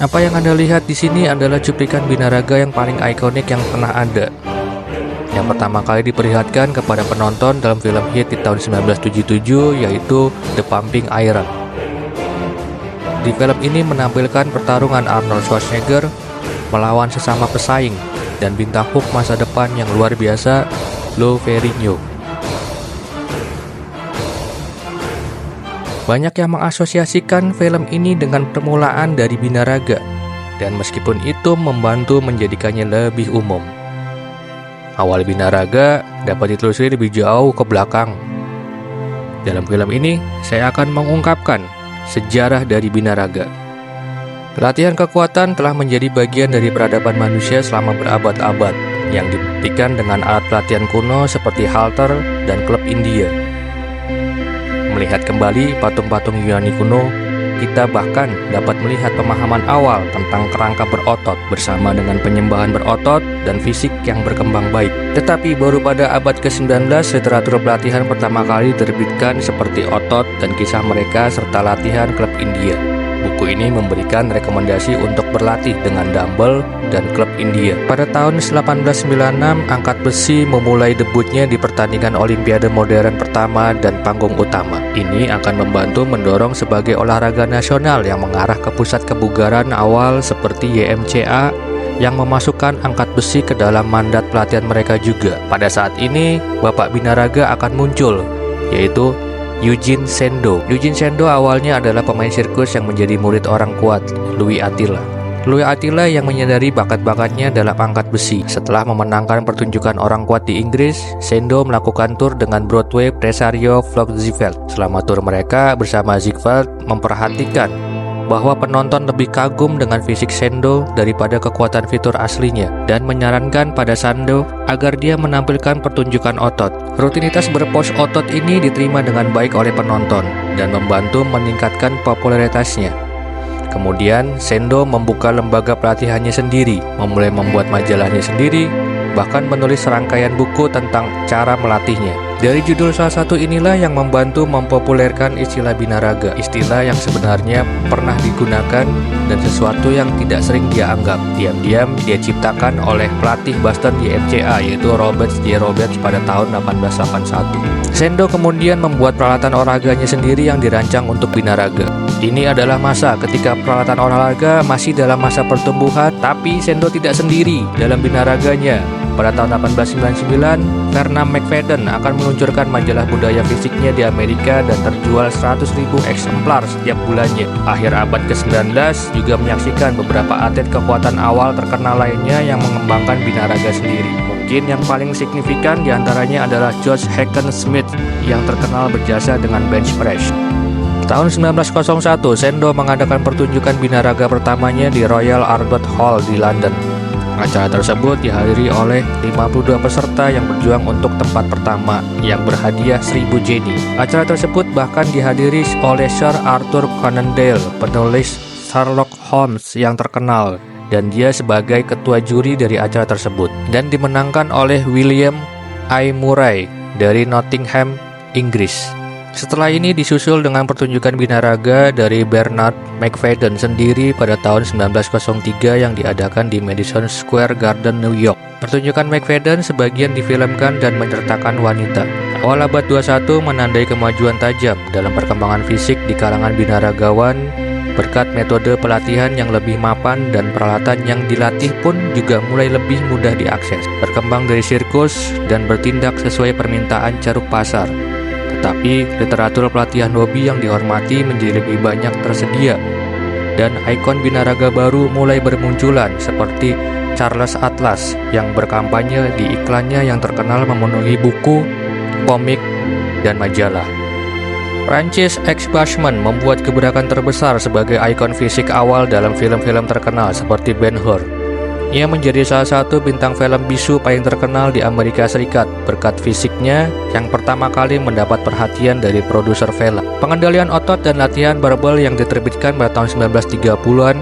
Apa yang Anda lihat di sini adalah cuplikan binaraga yang paling ikonik yang pernah ada. Yang pertama kali diperlihatkan kepada penonton dalam film hit di tahun 1977, yaitu The Pumping Iron. Di film ini menampilkan pertarungan Arnold Schwarzenegger melawan sesama pesaing dan bintang Hulk masa depan yang luar biasa, Lou Ferrigno. Banyak yang mengasosiasikan film ini dengan permulaan dari binaraga, dan meskipun itu membantu menjadikannya lebih umum. Awal binaraga dapat ditelusuri lebih jauh ke belakang. Dalam film ini, saya akan mengungkapkan sejarah dari binaraga. Latihan kekuatan telah menjadi bagian dari peradaban manusia selama berabad-abad, yang dibuktikan dengan alat pelatihan kuno seperti halter dan klub India. Melihat kembali patung-patung Yunani kuno, kita bahkan dapat melihat pemahaman awal tentang kerangka berotot bersama dengan penyembahan berotot dan fisik yang berkembang baik. Tetapi baru pada abad ke-19, literatur pelatihan pertama kali diterbitkan seperti Otot dan Kisah Mereka serta Latihan Klub India. Buku ini memberikan rekomendasi untuk berlatih dengan dumbbell dan klub India. Pada tahun 1896, angkat besi memulai debutnya di pertandingan Olimpiade modern pertama dan panggung utama. Ini akan membantu mendorong sebagai olahraga nasional yang mengarah ke pusat kebugaran awal seperti YMCA yang memasukkan angkat besi ke dalam mandat pelatihan mereka juga. Pada saat ini, Bapak Binaraga akan muncul, yaitu Eugene Sendo. Eugene Sendo awalnya adalah pemain sirkus yang menjadi murid orang kuat, Louis Attila. Louis Attila yang menyadari bakat-bakatnya dalam angkat besi. Setelah memenangkan pertunjukan orang kuat di Inggris, Sendo melakukan tur dengan Broadway Presario Vlog Ziegfeld. Selama tur mereka bersama Ziegfeld memperhatikan bahwa penonton lebih kagum dengan fisik Sendo daripada kekuatan fitur aslinya dan menyarankan pada Sendo agar dia menampilkan pertunjukan otot. Rutinitas berpose otot ini diterima dengan baik oleh penonton dan membantu meningkatkan popularitasnya. Kemudian Sendo membuka lembaga pelatihannya sendiri, memulai membuat majalahnya sendiri, bahkan menulis serangkaian buku tentang cara melatihnya. Dari judul salah satu inilah yang membantu mempopulerkan istilah binaraga, istilah yang sebenarnya pernah digunakan dan sesuatu yang tidak sering dia anggap. Diam-diam dia ciptakan oleh pelatih Boston YMCA, yaitu Robert J. Roberts pada tahun 1881. Sendo kemudian membuat peralatan olahraganya sendiri yang dirancang untuk binaraga. Ini adalah masa ketika peralatan olahraga masih dalam masa pertumbuhan, tapi Sendo tidak sendiri dalam binaraganya. Pada tahun 1899, Vernon McFadden akan meluncurkan majalah budaya fisiknya di Amerika dan terjual 100.000 eksemplar setiap bulannya. Akhir abad ke-19 juga menyaksikan beberapa atlet kekuatan awal terkenal lainnya yang mengembangkan binaraga sendiri. Mungkin yang paling signifikan diantaranya adalah George Hacken Smith yang terkenal berjasa dengan bench press. Tahun 1901, Sendo mengadakan pertunjukan binaraga pertamanya di Royal Albert Hall di London. Acara tersebut dihadiri oleh 52 peserta yang berjuang untuk tempat pertama yang berhadiah 1000 jenny. Acara tersebut bahkan dihadiri oleh Sir Arthur Conan Doyle, penulis Sherlock Holmes yang terkenal, dan dia sebagai ketua juri dari acara tersebut, dan dimenangkan oleh William I. Murray dari Nottingham, Inggris. Setelah ini disusul dengan pertunjukan binaraga dari Bernard McFadden sendiri pada tahun 1903 yang diadakan di Madison Square Garden, New York. Pertunjukan McFadden sebagian difilmkan dan menyertakan wanita. Awal abad 21 menandai kemajuan tajam dalam perkembangan fisik di kalangan binaragawan berkat metode pelatihan yang lebih mapan dan peralatan yang dilatih pun juga mulai lebih mudah diakses. Berkembang dari sirkus dan bertindak sesuai permintaan caruk pasar. Tetapi literatur pelatihan hobi yang dihormati menjadi lebih banyak tersedia, dan ikon binaraga baru mulai bermunculan seperti Charles Atlas yang berkampanye di iklannya yang terkenal memenuhi buku, komik, dan majalah. Francis X. Bashman membuat gebrakan terbesar sebagai ikon fisik awal dalam film-film terkenal seperti Ben-Hur. Ia menjadi salah satu bintang film bisu paling terkenal di Amerika Serikat berkat fisiknya yang pertama kali mendapat perhatian dari produser film. Pengendalian otot dan latihan barbel yang diterbitkan pada tahun 1930-an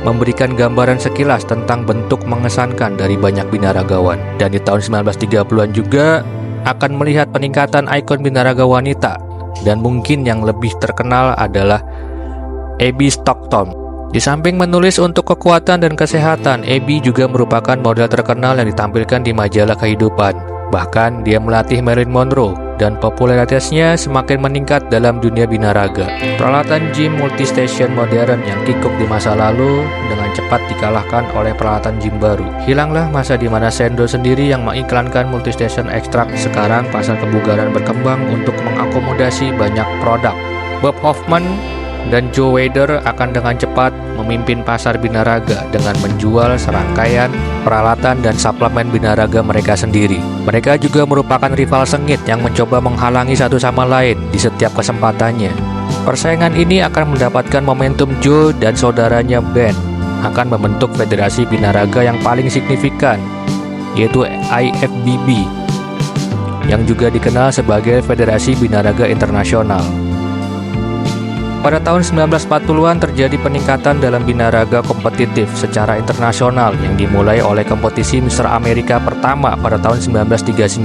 memberikan gambaran sekilas tentang bentuk mengesankan dari banyak binaragawan. Dan di tahun 1930-an juga akan melihat peningkatan ikon binaraga wanita, dan mungkin yang lebih terkenal adalah Abby Stockton Di samping menulis untuk kekuatan dan kesehatan, Abby juga merupakan model terkenal yang ditampilkan di majalah kehidupan. Bahkan dia melatih Marilyn Monroe dan popularitasnya semakin meningkat dalam dunia binaraga. Peralatan gym multistation modern yang kikuk di masa lalu dengan cepat dikalahkan oleh peralatan gym baru. Hilanglah masa di mana Sendo sendiri yang mengiklankan multistation ekstrak. Sekarang pasar kebugaran berkembang untuk mengakomodasi banyak produk. Bob Hoffman dan Joe Weider akan dengan cepat memimpin pasar binaraga dengan menjual serangkaian peralatan dan suplemen binaraga mereka sendiri. Mereka juga merupakan rival sengit yang mencoba menghalangi satu sama lain di setiap kesempatannya. Persaingan ini akan mendapatkan momentum. Joe dan saudaranya Ben akan membentuk federasi binaraga yang paling signifikan, yaitu IFBB, yang juga dikenal sebagai Federasi Binaraga Internasional. Pada tahun 1940-an terjadi peningkatan dalam binaraga kompetitif secara internasional yang dimulai oleh kompetisi Mister Amerika pertama pada tahun 1939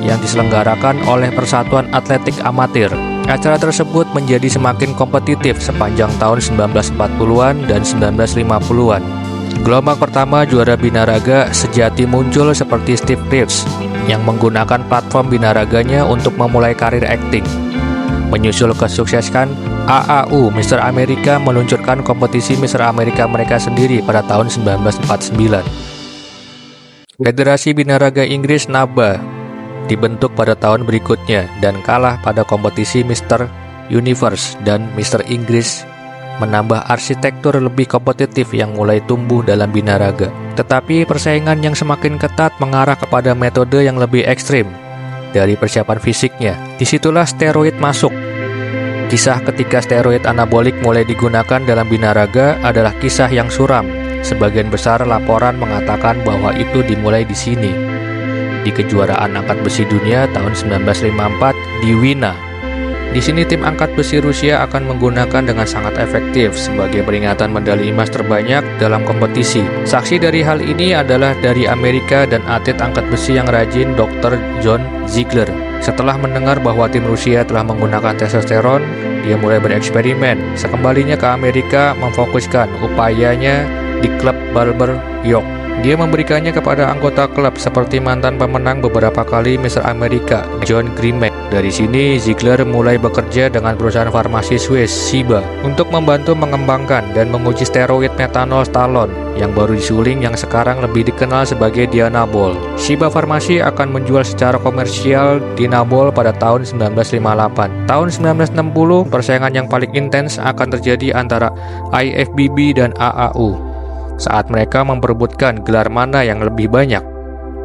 yang diselenggarakan oleh Persatuan Atletik Amatir. Acara tersebut menjadi semakin kompetitif sepanjang tahun 1940-an dan 1950-an. Gelombang pertama juara binaraga sejati muncul seperti Steve Reeves yang menggunakan platform binaraganya untuk memulai karir akting. Menyusul kesuksesan AAU, Mister Amerika meluncurkan kompetisi Mister Amerika mereka sendiri pada tahun 1949. Federasi Binaraga Inggris NABA dibentuk pada tahun berikutnya dan kalah pada kompetisi Mister Universe, dan Mister Inggris menambah arsitektur lebih kompetitif yang mulai tumbuh dalam binaraga. Tetapi persaingan yang semakin ketat mengarah kepada metode yang lebih ekstrim dari persiapan fisiknya. Disitulah steroid masuk. Kisah ketika steroid anabolik mulai digunakan dalam binaraga adalah kisah yang suram. Sebagian besar laporan mengatakan bahwa itu dimulai di sini, di kejuaraan angkat besi dunia tahun 1954 di Wina. Di sini tim angkat besi Rusia akan menggunakan dengan sangat efektif sebagai peringatan medali emas terbanyak dalam kompetisi. Saksi dari hal ini adalah dari Amerika dan atlet angkat besi yang rajin, Dr. John Ziegler. Setelah mendengar bahwa tim Rusia telah menggunakan testosteron, dia mulai bereksperimen. Sekembalinya ke Amerika, memfokuskan upayanya di klub Barber York. Dia memberikannya kepada anggota klub seperti mantan pemenang beberapa kali Mister Amerika, John Grimek. Dari sini, Ziegler mulai bekerja dengan perusahaan farmasi Swiss, Ciba, untuk membantu mengembangkan dan menguji steroid metanol stalon yang baru disuling yang sekarang lebih dikenal sebagai Dianabol. Ciba Farmasi akan menjual secara komersial Dianabol pada tahun 1958. Tahun 1960, persaingan yang paling intens akan terjadi antara IFBB dan AAU saat mereka memperebutkan gelar mana yang lebih banyak.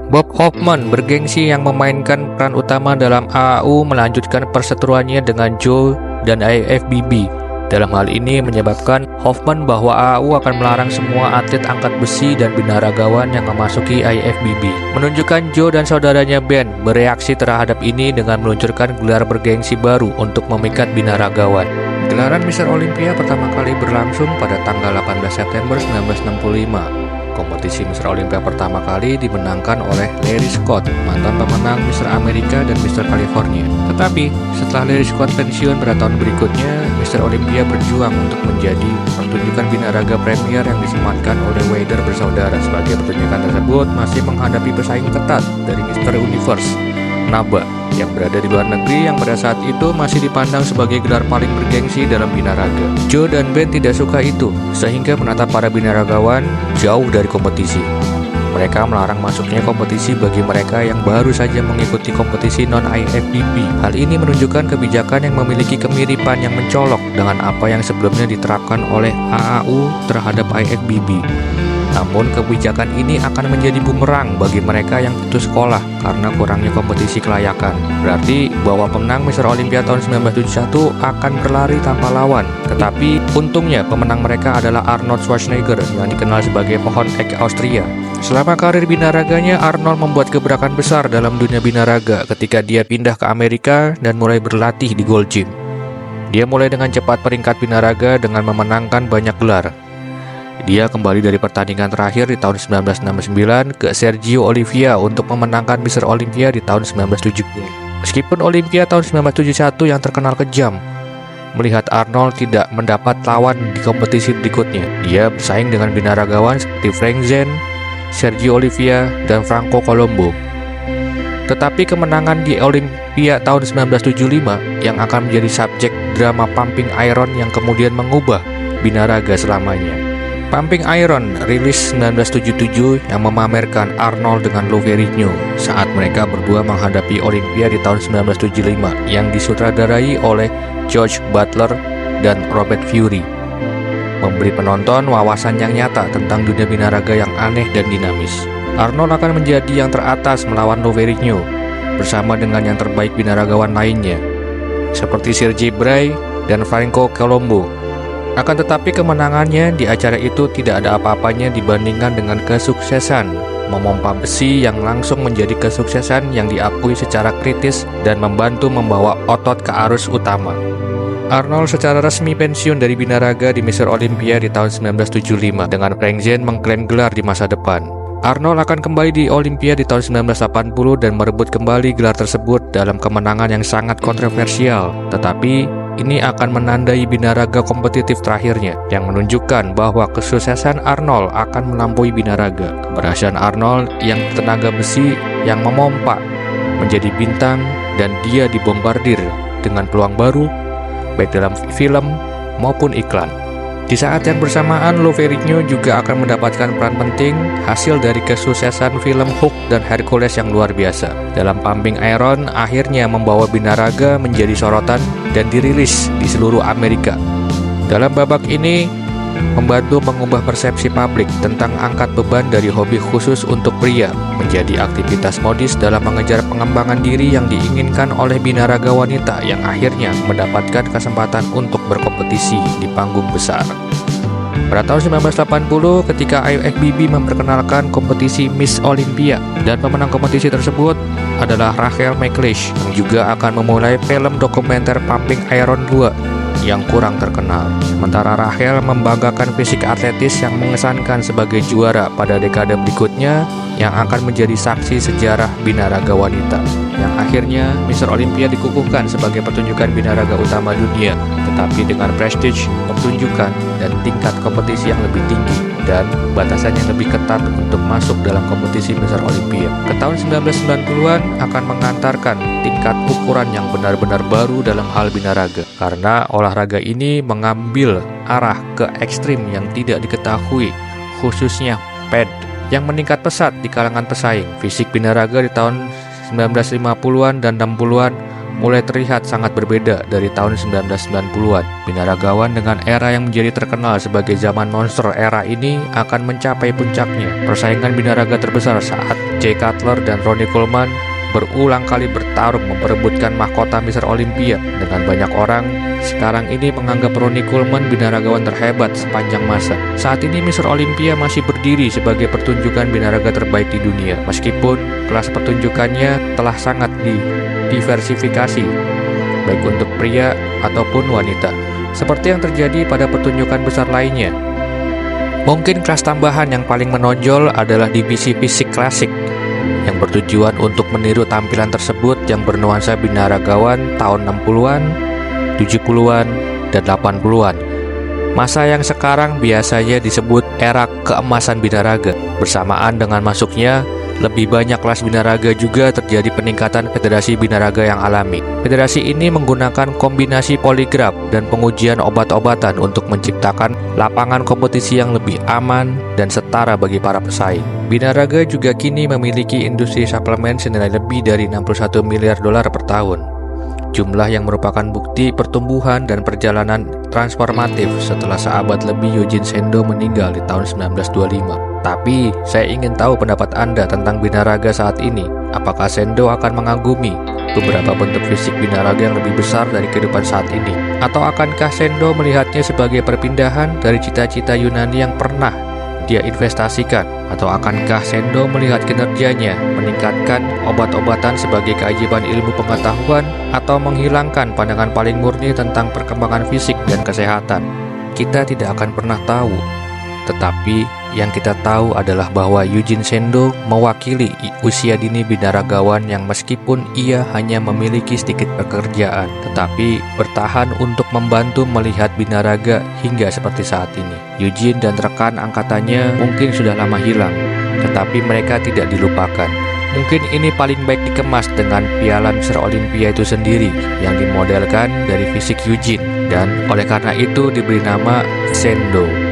Bob Hoffman bergengsi yang memainkan peran utama dalam AAU melanjutkan perseteruannya dengan Joe dan IFBB. Dalam hal ini menyebabkan Hoffman bahwa AAU akan melarang semua atlet angkat besi dan binaragawan yang memasuki IFBB. Menunjukkan Joe dan saudaranya Ben bereaksi terhadap ini dengan meluncurkan gelar bergengsi baru untuk memikat binaragawan. Gelaran Mister Olympia pertama kali berlangsung pada tanggal 18 September 1965. Kompetisi Mister Olympia pertama kali dimenangkan oleh Larry Scott, mantan pemenang Mister Amerika dan Mister California. Tetapi, setelah Larry Scott pensiun pada tahun berikutnya, Mister Olympia berjuang untuk menjadi pertunjukan binaraga premier yang disematkan oleh Weider bersaudara. Sebagai pertunjukan tersebut masih menghadapi pesaing ketat dari Mister Universe, NABA, yang berada di luar negeri yang pada saat itu masih dipandang sebagai gelar paling bergengsi dalam binaraga. Joe dan Ben tidak suka itu, sehingga menatap para binaragawan jauh dari kompetisi. Mereka melarang masuknya kompetisi bagi mereka yang baru saja mengikuti kompetisi non-IFBB. Hal ini menunjukkan kebijakan yang memiliki kemiripan yang mencolok dengan apa yang sebelumnya diterapkan oleh AAU terhadap IFBB. Namun kebijakan ini akan menjadi bumerang bagi mereka yang putus sekolah karena kurangnya kompetisi kelayakan. Berarti bahwa pemenang Mister Olympia tahun 1971 akan berlari tanpa lawan. Tetapi untungnya pemenang mereka adalah Arnold Schwarzenegger yang dikenal sebagai pohon ek Austria. Selama karir binaraganya, Arnold membuat gebrakan besar dalam dunia binaraga ketika dia pindah ke Amerika dan mulai berlatih di Gold Gym. Dia mulai dengan cepat peringkat binaraga dengan memenangkan banyak gelar. Dia kembali dari pertandingan terakhir di tahun 1969 ke Sergio Oliva untuk memenangkan Mister Olympia di tahun 1970. Meskipun Olympia tahun 1971 yang terkenal kejam, melihat Arnold tidak mendapat lawan di kompetisi berikutnya. Dia bersaing dengan binaragawan seperti Frank Zane, Sergio Oliva, dan Franco Colombo. Tetapi kemenangan di Olimpia tahun 1975 yang akan menjadi subjek drama Pumping Iron yang kemudian mengubah binaraga selamanya. Pumping Iron rilis 1977 yang memamerkan Arnold dengan Lou Ferrigno saat mereka berdua menghadapi Olimpia di tahun 1975 yang disutradarai oleh George Butler dan Robert Fury, memberi penonton wawasan yang nyata tentang dunia binaraga yang aneh dan dinamis. Arnold akan menjadi yang teratas melawan Lou Ferrigno bersama dengan yang terbaik binaragawan lainnya seperti Sergei Bray dan Franco Colombo. Akan tetapi kemenangannya di acara itu tidak ada apa-apanya dibandingkan dengan kesuksesan memompa besi yang langsung menjadi kesuksesan yang diakui secara kritis dan membantu membawa otot ke arus utama. Arnold secara resmi pensiun dari binaraga di Mr. Olympia di tahun 1975 dengan Frank Zane mengklaim gelar di masa depan. Arnold akan kembali di Olympia di tahun 1980 dan merebut kembali gelar tersebut dalam kemenangan yang sangat kontroversial. Tetapi ini akan menandai binaraga kompetitif terakhirnya yang menunjukkan bahwa kesuksesan Arnold akan melampaui binaraga. Keberhasilan Arnold yang tenaga besi yang memompa menjadi bintang dan dia dibombardir dengan peluang baru baik dalam film maupun iklan. Di saat yang bersamaan, Lou Ferrigno juga akan mendapatkan peran penting hasil dari kesuksesan film Hook dan Hercules yang luar biasa. Dalam Pumping Iron, akhirnya membawa binaraga menjadi sorotan dan dirilis di seluruh Amerika. Dalam babak ini, membantu mengubah persepsi publik tentang angkat beban dari hobi khusus untuk pria menjadi aktivitas modis dalam mengejar pengembangan diri yang diinginkan oleh binaraga wanita yang akhirnya mendapatkan kesempatan untuk berkompetisi di panggung besar. Pada tahun 1980, ketika IFBB memperkenalkan kompetisi Miss Olympia dan pemenang kompetisi tersebut adalah Rachel McLeish yang juga akan memulai film dokumenter Pumping Iron 2 yang kurang terkenal. Sementara Rachel membanggakan fisik atletis yang mengesankan sebagai juara pada dekade berikutnya yang akan menjadi saksi sejarah binaraga wanita. Yang akhirnya Mr. Olympia dikukuhkan sebagai pertunjukan binaraga utama dunia, tetapi dengan prestige pertunjukan dan tingkat kompetisi yang lebih tinggi dan batasan yang lebih ketat untuk masuk dalam kompetisi Mr. Olympia. Ke tahun 1990-an akan mengantarkan tingkat ukuran yang benar-benar baru dalam hal binaraga, karena olahraga ini mengambil arah ke ekstrim yang tidak diketahui, khususnya pad yang meningkat pesat di kalangan pesaing. Fisik binaraga di tahun 1950-an dan 60-an mulai terlihat sangat berbeda dari tahun 1990-an. Binaragawan dengan era yang menjadi terkenal sebagai zaman monster era ini akan mencapai puncaknya. Persaingan binaraga terbesar saat Jay Cutler dan Ronnie Coleman berulang kali bertarung memperebutkan mahkota Mr. Olympia. Dengan banyak orang sekarang ini menganggap Ronnie Coleman binaragawan terhebat sepanjang masa. Saat ini Mr. Olympia masih berdiri sebagai pertunjukan binaraga terbaik di dunia, meskipun kelas pertunjukannya telah sangat didiversifikasi, baik untuk pria ataupun wanita, seperti yang terjadi pada pertunjukan besar lainnya. Mungkin kelas tambahan yang paling menonjol adalah divisi fisik klasik, yang bertujuan untuk meniru tampilan tersebut yang bernuansa binaragawan tahun 60-an, 70-an, dan 80-an. Masa yang sekarang biasanya disebut era keemasan binaraga. Bersamaan dengan masuknya lebih banyak kelas binaraga juga terjadi peningkatan federasi binaraga yang alami. Federasi ini menggunakan kombinasi poligraf dan pengujian obat-obatan untuk menciptakan lapangan kompetisi yang lebih aman dan setara bagi para pesaing. Binaraga juga kini memiliki industri suplemen senilai lebih dari 61 miliar dolar per tahun. Jumlah yang merupakan bukti pertumbuhan dan perjalanan transformatif setelah seabad lebih Eugene Sendo meninggal di tahun 1925. Tapi, saya ingin tahu pendapat Anda tentang binaraga saat ini. Apakah Sendo akan mengagumi beberapa bentuk fisik binaraga yang lebih besar dari kehidupan saat ini? Atau akankah Sendo melihatnya sebagai perpindahan dari cita-cita Yunani yang pernah dia investasikan? Atau akankah Sendo melihat kinerjanya meningkatkan obat-obatan sebagai keajaiban ilmu pengetahuan atau menghilangkan pandangan paling murni tentang perkembangan fisik dan kesehatan? Kita tidak akan pernah tahu. Tetapi Yang kita tahu adalah bahwa Eugene Sendo mewakili usia dini binaragawan yang meskipun ia hanya memiliki sedikit pekerjaan, tetapi bertahan untuk membantu melihat binaraga hingga seperti saat ini. Eugene dan rekan angkatannya mungkin sudah lama hilang, tetapi mereka tidak dilupakan. Mungkin ini paling baik dikemas dengan piala Mr. Olympia itu sendiri yang dimodelkan dari fisik Eugene dan oleh karena itu diberi nama Sendo.